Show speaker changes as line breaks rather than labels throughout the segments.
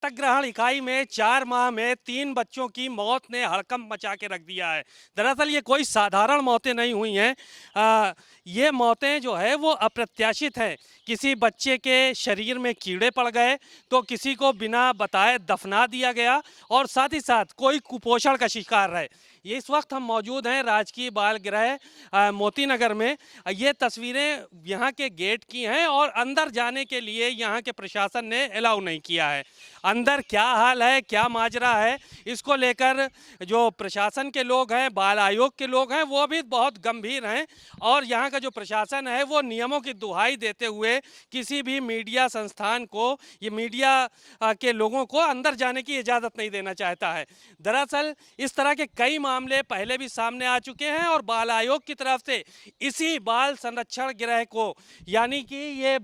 दत्तक ग्रहण इकाई में 4 माह में 3 बच्चों की मौत ने हड़कंप मचा के रख दिया है। दरअसल ये कोई साधारण मौतें नहीं हुई हैं। ये मौतें जो है वो अप्रत्याशित हैं। किसी बच्चे के शरीर में कीड़े पड़ गए, तो किसी को बिना बताए दफना दिया गया और साथ ही साथ कोई कुपोषण का शिकार है। ये इस वक्त हम मौजूद हैं राजकीय बाल गृह मोती नगर में। ये तस्वीरें यहाँ के गेट की हैं और अंदर जाने के लिए यहाँ के प्रशासन ने अलाउ नहीं किया है। अंदर क्या हाल है, क्या माजरा है, इसको लेकर जो प्रशासन के लोग हैं, बाल आयोग के लोग हैं, वो भी बहुत गंभीर हैं और यहाँ का जो प्रशासन है वो नियमों की दुहाई देते हुए किसी भी मीडिया संस्थान को, ये मीडिया के लोगों को अंदर जाने की इजाज़त नहीं देना चाहता है। दरअसल इस तरह के कई मामले पहले भी सामने आ चुके हैं और बाल आयोग की तरफ से इसी बाल संरक्षण गृह को, यानी कि ये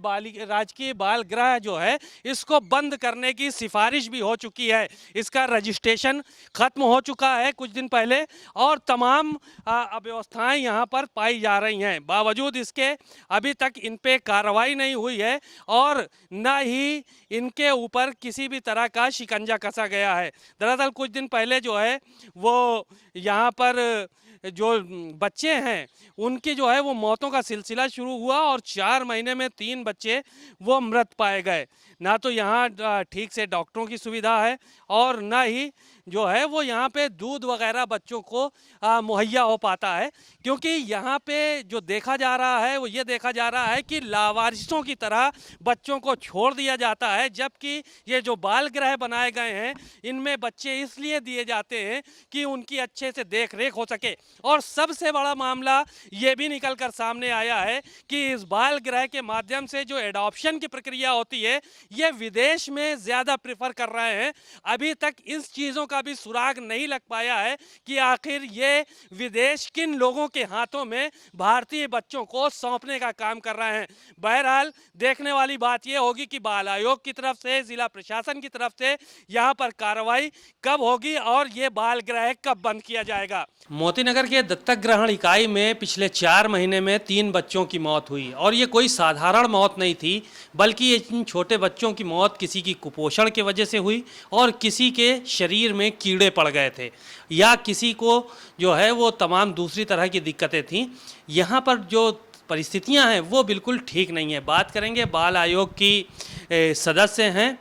राजकीय बाल गृह जो है इसको बंद करने की सिफारिश भी हो चुकी है। इसका रजिस्ट्रेशन खत्म हो चुका है कुछ दिन पहले और तमाम अव्यवस्थाएं यहाँ पर पाई जा रही हैं। बावजूद इसके अभी तक इन पे कार्रवाई नहीं हुई है और न ही इनके ऊपर किसी भी तरह का शिकंजा कसा गया है। दरअसल कुछ दिन पहले जो है वो यहाँ पर जो बच्चे हैं उनकी जो है वो मौतों का सिलसिला शुरू हुआ और 4 महीने में 3 बच्चे वो मृत पाए गए। ना तो यहाँ ठीक से डॉक्टरों की सुविधा है और ना ही जो है वो यहाँ पे दूध वगैरह बच्चों को मुहैया हो पाता है, क्योंकि यहाँ पे जो देखा जा रहा है वो ये देखा जा रहा है कि लावारिसों की तरह बच्चों को छोड़ दिया जाता है। जबकि ये जो बाल गृह बनाए गए हैं इनमें बच्चे इसलिए दिए जाते हैं कि उनकी अच्छे से देख रेख हो सके। और सबसे बड़ा मामला ये भी निकल कर सामने आया है कि इस बाल गृह के माध्यम से जो एडॉप्शन की प्रक्रिया होती है ये विदेश में ज़्यादा प्रेफर कर रहे हैं। अभी तक इस चीज़ों का भी सुराग नहीं लग पाया है कि आखिर ये विदेश किन लोगों के हाथों में भारतीय बच्चों को सौंपने का काम कर रहे हैं। बहरहाल देखने वाली बात ये होगी कि बाल आयोग की तरफ से, जिला प्रशासन की तरफ से यहाँ पर कार्रवाई कब होगी और ये बाल गृह कब बंद किया जाएगा। मोती नगर के दत्तक ग्रहण इकाई में पिछले 4 महीने में 3 बच्चों की मौत हुई और ये कोई साधारण मौत नहीं थी, बल्कि इन छोटे बच्चों की मौत किसी की कुपोषण की वजह से हुई और किसी के शरीर में कीड़े पड़ गए थे या किसी को जो है वो तमाम दूसरी तरह की दिक्कतें थीं। यहाँ पर जो परिस्थितियाँ हैं वो बिल्कुल ठीक नहीं है। बात करेंगे बाल आयोग की सदस्य हैं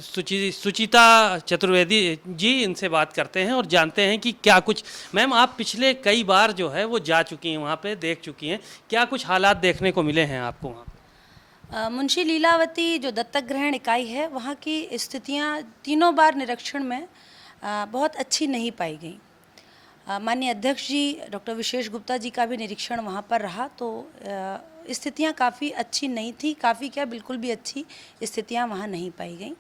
सुचिता चतुर्वेदी जी, इनसे बात करते हैं और जानते हैं कि क्या कुछ। मैम, आप पिछले कई बार जो है वो जा चुकी हैं, वहाँ पे देख चुकी हैं, क्या कुछ हालात देखने को मिले हैं आपको वहाँ?
मुंशी लीलावती जो दत्तक ग्रहण इकाई है वहाँ की स्थितियाँ तीनों बार निरीक्षण में बहुत अच्छी नहीं पाई गई। माननीय अध्यक्ष जी डॉक्टर विशेष गुप्ता जी का भी निरीक्षण वहाँ पर रहा तो स्थितियाँ काफ़ी अच्छी नहीं थी, काफ़ी क्या बिल्कुल भी अच्छी स्थितियाँ वहाँ नहीं पाई गई।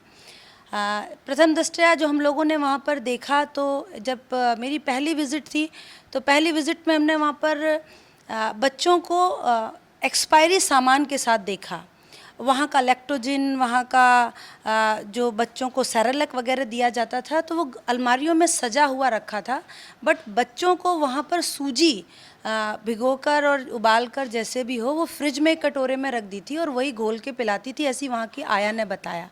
प्रथम दृष्टया जो हम लोगों ने वहाँ पर देखा तो जब मेरी पहली विज़िट थी तो पहली विज़िट में हमने वहाँ पर बच्चों को एक्सपायरी सामान के साथ देखा। वहाँ का लैक्टोजिन, वहाँ का जो बच्चों को सेरेलैक वगैरह दिया जाता था तो वो अलमारियों में सजा हुआ रखा था, बट बच्चों को वहाँ पर सूजी भिगोकर और उबालकर जैसे भी हो वो फ्रिज में कटोरे में रख दी थी और वही घोल के पिलाती थी, ऐसी वहाँ की आया ने बताया।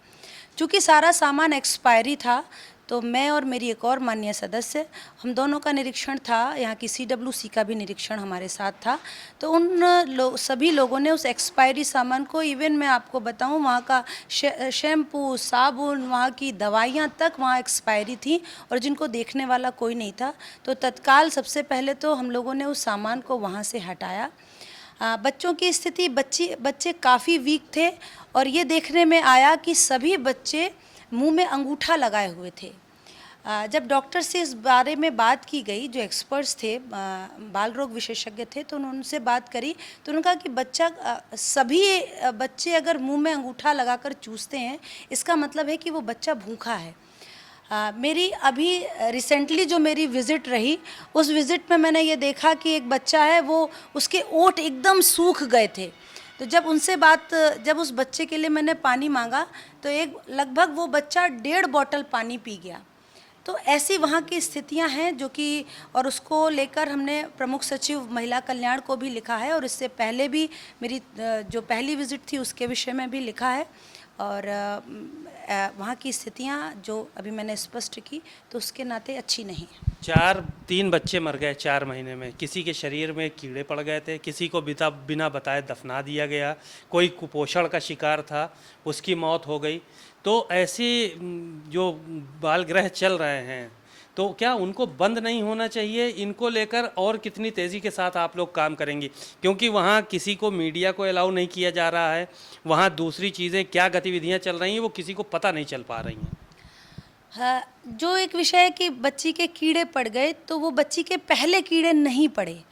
चूँकि सारा सामान एक्सपायरी था तो मैं और मेरी एक और माननीय सदस्य, हम दोनों का निरीक्षण था, यहाँ की CWC का भी निरीक्षण हमारे साथ था। तो उन सभी लोगों ने उस एक्सपायरी सामान को, इवन मैं आपको बताऊँ वहाँ का शैम्पू, साबुन, वहाँ की दवाइयाँ तक वहाँ एक्सपायरी थी और जिनको देखने वाला कोई नहीं था। तो तत्काल सबसे पहले तो हम लोगों ने उस सामान को वहाँ से हटाया। बच्चों की स्थिति, बच्चे काफ़ी वीक थे और ये देखने में आया कि सभी बच्चे मुंह में अंगूठा लगाए हुए थे। जब डॉक्टर से इस बारे में बात की गई, जो एक्सपर्ट्स थे, बाल रोग विशेषज्ञ थे, तो उन्होंने उनसे बात करी तो उन्होंने कहा कि सभी बच्चे अगर मुंह में अंगूठा लगाकर चूसते हैं इसका मतलब है कि वो बच्चा भूखा है। मेरी अभी रिसेंटली जो मेरी विज़िट रही उस विज़िट में मैंने ये देखा कि एक बच्चा है वो उसके ओंठ एकदम सूख गए थे। तो जब उस बच्चे के लिए मैंने पानी मांगा तो लगभग वो बच्चा 1.5 बॉटल पानी पी गया। तो ऐसी वहाँ की स्थितियाँ हैं जो कि, और उसको लेकर हमने प्रमुख सचिव महिला कल्याण को भी लिखा है और इससे पहले भी मेरी जो पहली विज़िट थी उसके विषय में भी लिखा है और वहाँ की स्थितियाँ जो अभी मैंने स्पष्ट की तो उसके नाते अच्छी नहीं है।
3 बच्चे मर गए 4 महीने में, किसी के शरीर में कीड़े पड़ गए थे, किसी को बिना बताए दफना दिया गया, कोई कुपोषण का शिकार था उसकी मौत हो गई। तो ऐसे जो बाल गृह चल रहे हैं तो क्या उनको बंद नहीं होना चाहिए? इनको लेकर और कितनी तेज़ी के साथ आप लोग काम करेंगे? क्योंकि वहाँ किसी को मीडिया को अलाउ नहीं किया जा रहा है, वहाँ दूसरी चीज़ें क्या गतिविधियाँ चल रही हैं वो किसी को पता नहीं चल पा रही हैं।
हाँ, जो एक विषय है कि बच्ची के कीड़े पड़ गए तो वो बच्ची के पहले कीड़े नहीं पड़े।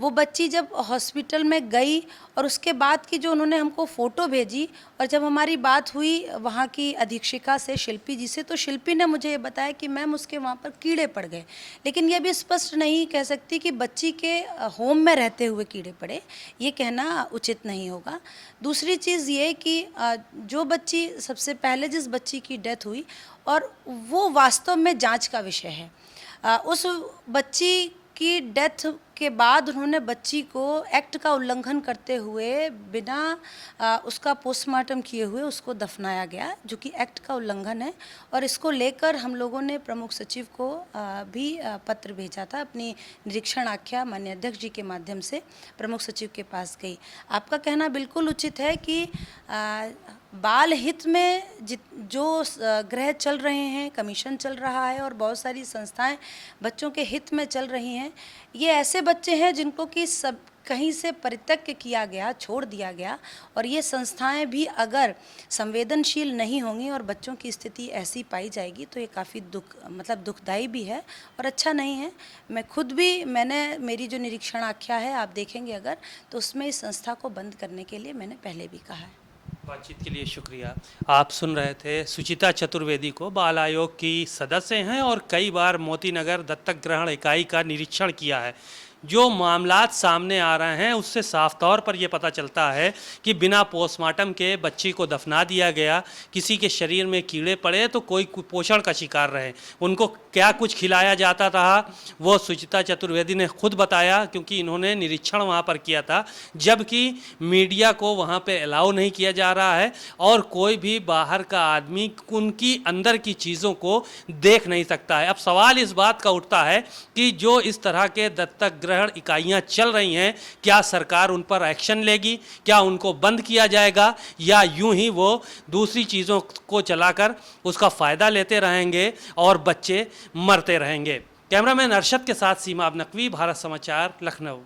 वो बच्ची जब हॉस्पिटल में गई और उसके बाद की जो उन्होंने हमको फ़ोटो भेजी और जब हमारी बात हुई वहाँ की अधीक्षिका से, शिल्पी जी से, तो शिल्पी ने मुझे ये बताया कि मैम उसके वहाँ पर कीड़े पड़ गए। लेकिन ये भी स्पष्ट नहीं कह सकती कि बच्ची के होम में रहते हुए कीड़े पड़े, ये कहना उचित नहीं होगा। दूसरी चीज़ ये कि जो बच्ची सबसे पहले जिस बच्ची की डेथ हुई और वो वास्तव में जांच का विषय है। उस बच्ची की डेथ के बाद उन्होंने बच्ची को एक्ट का उल्लंघन करते हुए बिना उसका पोस्टमार्टम किए हुए उसको दफनाया गया, जो कि एक्ट का उल्लंघन है। और इसको लेकर हम लोगों ने प्रमुख सचिव को भी पत्र भेजा था। अपनी निरीक्षण आख्या माननीय अध्यक्ष जी के माध्यम से प्रमुख सचिव के पास गई। आपका कहना बिल्कुल उचित है कि बाल हित में जो गृह चल रहे हैं, कमीशन चल रहा है और बहुत सारी संस्थाएं बच्चों के हित में चल रही हैं, ये ऐसे बच्चे हैं जिनको कि सब कहीं से परित्यक्त किया गया, छोड़ दिया गया। और ये संस्थाएं भी अगर संवेदनशील नहीं होंगी और बच्चों की स्थिति ऐसी पाई जाएगी तो ये काफ़ी दुखदाई भी है और अच्छा नहीं है। मैंने मेरी जो निरीक्षण आख्या है आप देखेंगे अगर, तो उसमें इस संस्था को बंद करने के लिए मैंने पहले भी कहा है।
बातचीत के लिए शुक्रिया। आप सुन रहे थे सुचिता चतुर्वेदी को, बाल आयोग की सदस्य हैं और कई बार मोती नगर दत्तक ग्रहण इकाई का निरीक्षण किया है। जो मामलात सामने आ रहे हैं उससे साफ तौर पर यह पता चलता है कि बिना पोस्टमार्टम के बच्ची को दफना दिया गया, किसी के शरीर में कीड़े पड़े तो कोई कुपोषण का शिकार रहे। उनको क्या कुछ खिलाया जाता था वो सुचिता चतुर्वेदी ने खुद बताया, क्योंकि इन्होंने निरीक्षण वहाँ पर किया था, जबकि मीडिया को वहाँ पे अलाउ नहीं किया जा रहा है और कोई भी बाहर का आदमी उनकी अंदर की चीज़ों को देख नहीं सकता है। अब सवाल इस बात का उठता है कि जो इस तरह के दत्तक ग्रहण इकाइयां चल रही हैं, क्या सरकार उन पर एक्शन लेगी? क्या उनको बंद किया जाएगा या यूं ही वो दूसरी चीज़ों को चलाकर उसका फ़ायदा लेते रहेंगे और बच्चे मरते रहेंगे? कैमरामैन अरशद के साथ सीमा अब नकवी, भारत समाचार, लखनऊ।